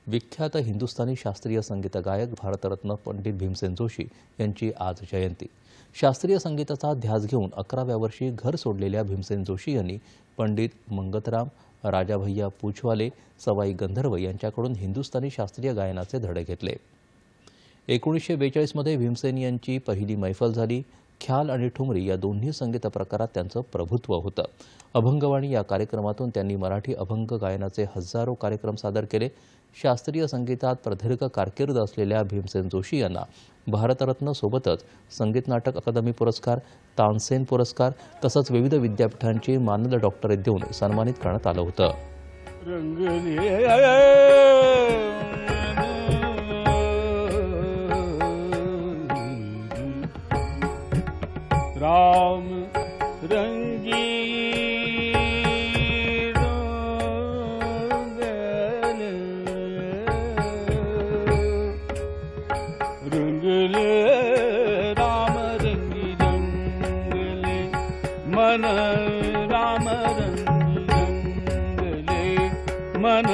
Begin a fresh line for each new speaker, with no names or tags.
विख्यात हिंदुस्थानी शास्त्रीय संगीत गायक भारतरत्न पंडित भीमसेन जोशी यांची आज जयंती। शास्त्रीय संगीताचा ध्यास घेऊन 11व्या वर्षी घर सोडलेल्या भीमसेन जोशी यांनी पंडित मंगतराम, राजा भैया पूछवाले, सवाई गंधर्व यांच्याकडून हिंदुस्थानी शास्त्रीय गायनाचे धडे घेतले। 1942 मध्ये भीमसेन यांची पहिली मैफल झाली। ख्याल आणि ठुमरी या दोन्ही संगीत प्रकारात त्यांचं प्रभुत्व होतं। अभंगवाणी या कार्यक्रमातून त्यांनी मराठी अभंग गायनाचे हजारो कार्यक्रम सादर केले। शास्त्रीय संगीतात प्रदीर्घ कारकीर्द असलेल्या भीमसेन जोशी यांना भारतरत्न सोबतच संगीत नाटक अकादमी पुरस्कार, तानसेन पुरस्कार तसंच विविध विद्यापीठांची मानद डॉक्टरेट देऊन सन्मानित करण्यात आलं होतं।
राम रंगी रंगले राम रंगी रंगले मन राम रंगी रंगले मन